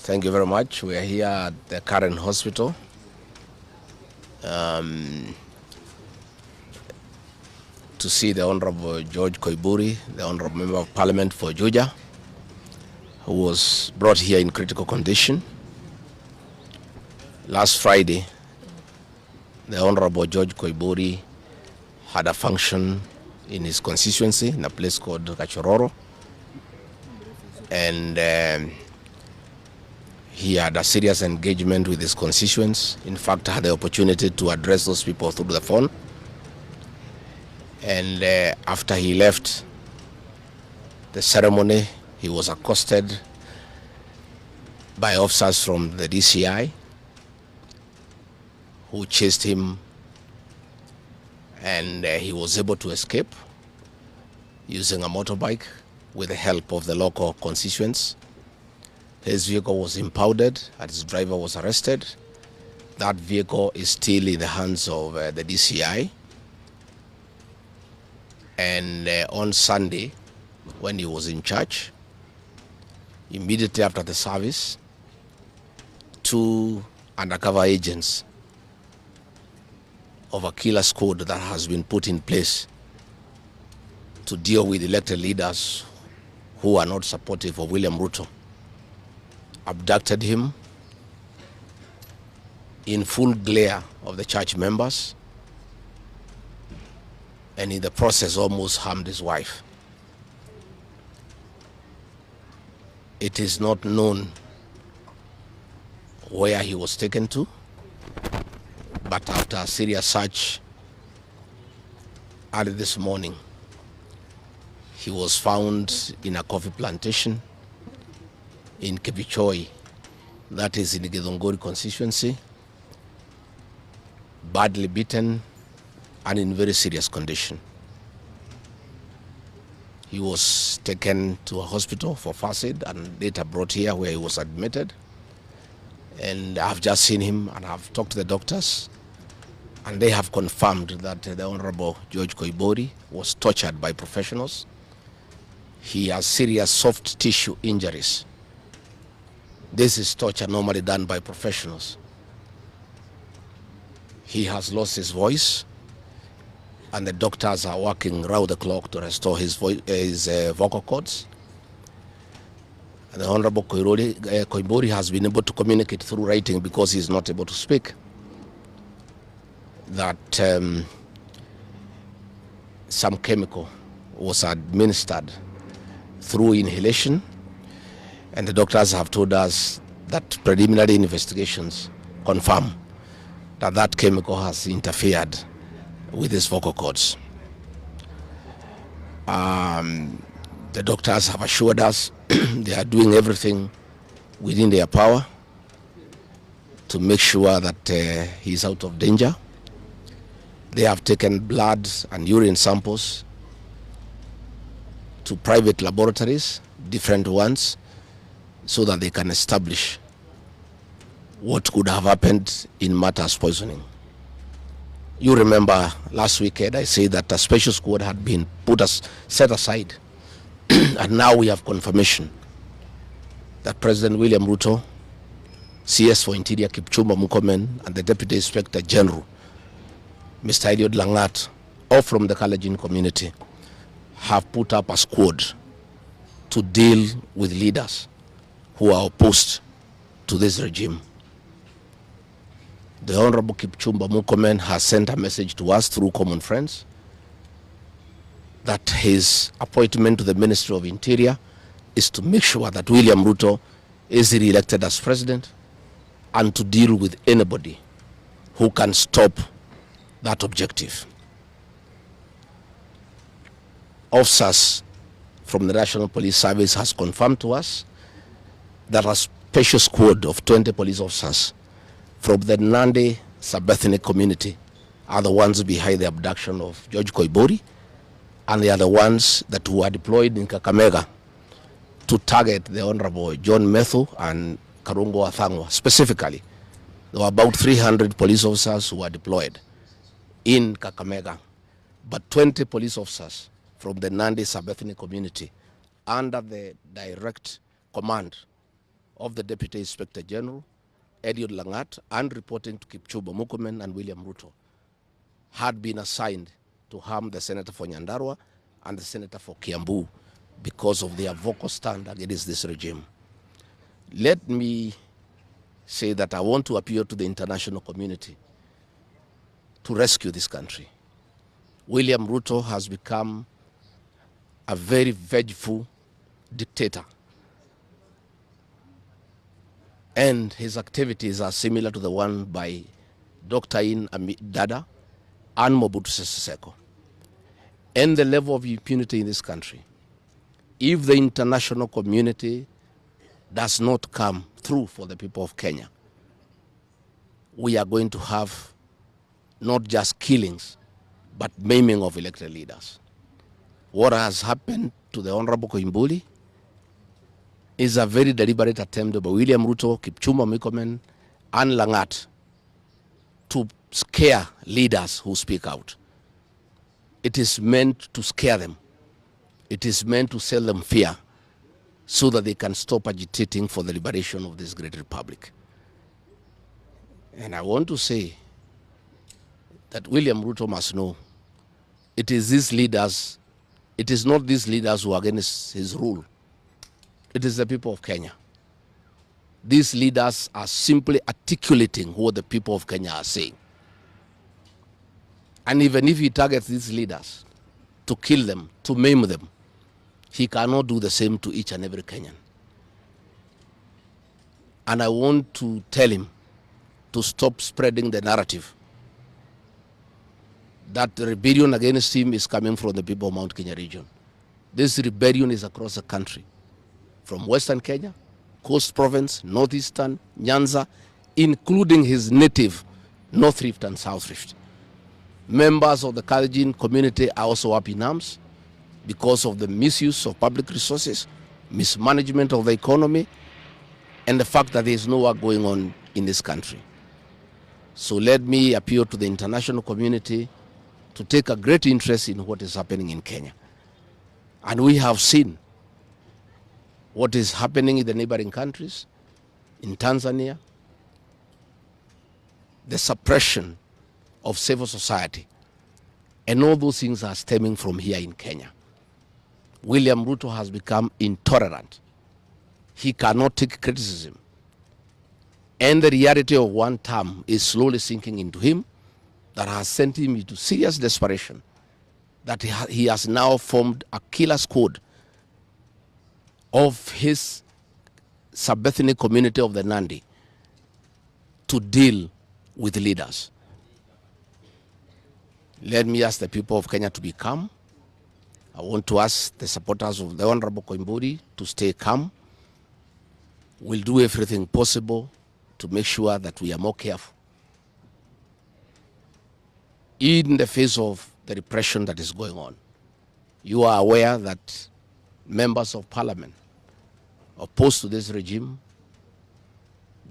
Thank you very much. We are here at the current hospital to see the Honorable George Kaimbori, the Honorable Member of Parliament for Juja, who was brought here in critical condition. Last Friday, the Honorable George Kaimbori had a function in his constituency in a place called Gachagua, and he had a serious engagement with his constituents. In fact, I had the opportunity to address those people through the phone. And after he left the ceremony, he was accosted by officers from the DCI who chased him, and he was able to escape using a motorbike with the help of the local constituents. His vehicle was impounded and his driver was arrested. That vehicle is still in the hands of the DCI. And on Sunday, when he was in church, immediately after the service, 2 undercover agents of a killer squad that has been put in place to deal with elected leaders who are not supportive of William Ruto abducted him in full glare of the church members, and in the process almost harmed his wife. It is not known where he was taken to, but after a serious search early this morning, he was found in a coffee plantation in Kibichoi, that is in the Githunguri constituency, badly beaten and in very serious condition. He was taken to a hospital for first aid and later brought here where he was admitted. And I've just seen him and I've talked to the doctors, and they have confirmed that the Honorable George Kaimbori was tortured by professionals. He has serious soft tissue injuries. This is torture normally done by professionals. He has lost his voice, and the doctors are working round the clock to restore his vocal cords. And the Honorable Kaimbori has been able to communicate through writing because he is not able to speak. That some chemical was administered through inhalation, and the doctors have told us that preliminary investigations confirm that that chemical has interfered with his vocal cords. The doctors have assured us they are doing everything within their power to make sure that he is out of danger. They have taken blood and urine samples to private laboratories, different ones, so that they can establish what could have happened in Martha's poisoning. You remember last weekend I said that a special squad had been set aside, and now we have confirmation that President William Ruto, CS for Interior Kipchumba Murkomen, and the Deputy Inspector General, Mr. Eliud Langat, all from the Kalenjin community, have put up a squad to deal with leaders who are opposed to this regime. The Honorable Kipchumba Murkomen has sent a message to us through common friends that his appointment to the Ministry of Interior is to make sure that William Ruto is re-elected as president and to deal with anybody who can stop that objective. Officers from the National Police Service has confirmed to us that a special squad of 20 police officers from the Nandi sub-ethnic community are the ones behind the abduction of George Kaimbori, and they are the ones that were deployed in Kakamega to target the Honorable John Methu and Karungo Athangwa. Specifically, there were about 300 police officers who were deployed in Kakamega, but 20 police officers from the Nandi sub-ethnic community under the direct command of the Deputy Inspector General, Eliud Langat, and reporting to Kipchumba Murkomen and William Ruto had been assigned to harm the senator for Nyandarua and the senator for Kiambu because of their vocal stand against this regime. Let me say that I want to appeal to the international community to rescue this country. William Ruto has become a very vengeful dictator, and his activities are similar to the one by Dr. Dada and Mobutu Sese Seko. And the level of impunity in this country, if the international community does not come through for the people of Kenya, we are going to have not just killings, but maiming of elected leaders. What has happened to the Honorable Kaimbori is a very deliberate attempt by William Ruto, Kipchumba Murkomen, and Langat to scare leaders who speak out. It is meant to scare them. It is meant to sell them fear so that they can stop agitating for the liberation of this great republic. And I want to say that William Ruto must know it is these leaders, it is not these leaders who are against his rule. It is the people of Kenya. These leaders are simply articulating what the people of Kenya are saying. And even if he targets these leaders to kill them, to maim them, he cannot do the same to each and every Kenyan. And I want to tell him to stop spreading the narrative that the rebellion against him is coming from the people of Mount Kenya region. This rebellion is across the country, from Western Kenya, Coast Province, Northeastern, Nyanza, including his native North Rift and South Rift. Members of the Kalenjin community are also up in arms because of the misuse of public resources, mismanagement of the economy, and the fact that there is no work going on in this country. So let me appeal to the international community to take a great interest in what is happening in Kenya. And we have seen what is happening in the neighboring countries, in Tanzania, the suppression of civil society, and all those things are stemming from here in Kenya. William Ruto has become intolerant. He cannot take criticism. And the reality of one term is slowly sinking into him, that has sent him into serious desperation, that he has now formed a killer squad of his sub-ethnic community of the Nandi to deal with leaders. Let me ask the people of Kenya to be calm. I want to ask the supporters of the Honorable Kaimbori to stay calm. We'll do everything possible to make sure that we are more careful in the face of the repression that is going on. You are aware that members of parliament opposed to this regime,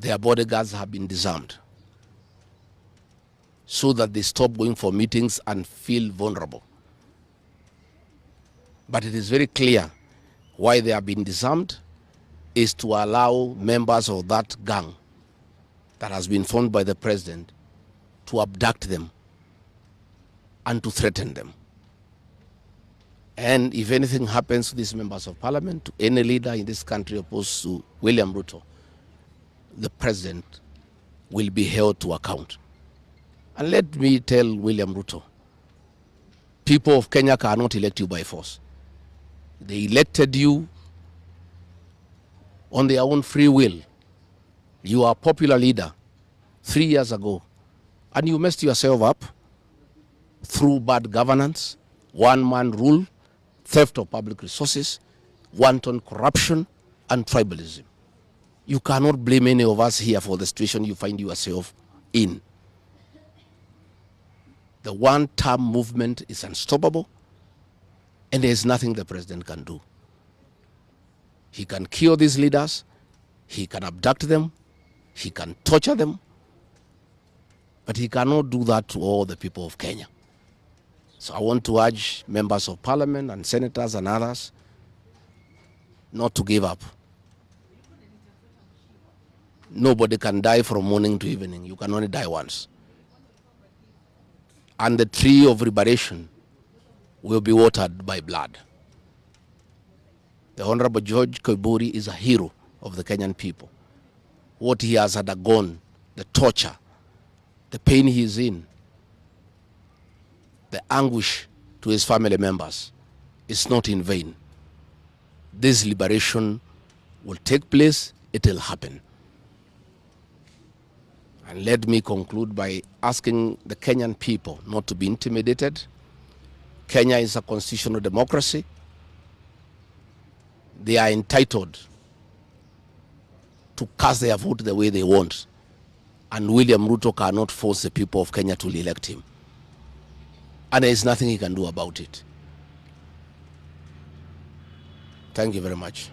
their bodyguards have been disarmed so that they stop going for meetings and feel vulnerable. But it is very clear why they have been disarmed is to allow members of that gang that has been formed by the president to abduct them and to threaten them. And if anything happens to these members of parliament, to any leader in this country opposed to William Ruto, the president will be held to account. And let me tell William Ruto, people of Kenya cannot elect you by force. They elected you on their own free will. You are a popular leader 3 years ago, and you messed yourself up through bad governance, one-man rule, theft of public resources, wanton corruption, and tribalism. You cannot blame any of us here for the situation you find yourself in. The one-term movement is unstoppable, and there is nothing the president can do. He can kill these leaders, he can abduct them, he can torture them, but he cannot do that to all the people of Kenya. So I want to urge members of parliament and senators and others not to give up. Nobody can die from morning to evening. You can only die once. And the tree of liberation will be watered by blood. The Honorable George Kaimbori is a hero of the Kenyan people. What he has undergone, the torture, the pain he is in, the anguish to his family members is not in vain. This liberation will take place, it will happen. And let me conclude by asking the Kenyan people not to be intimidated. Kenya is a constitutional democracy. They are entitled to cast their vote the way they want. And William Ruto cannot force the people of Kenya to elect him. And there is nothing he can do about it. Thank you very much.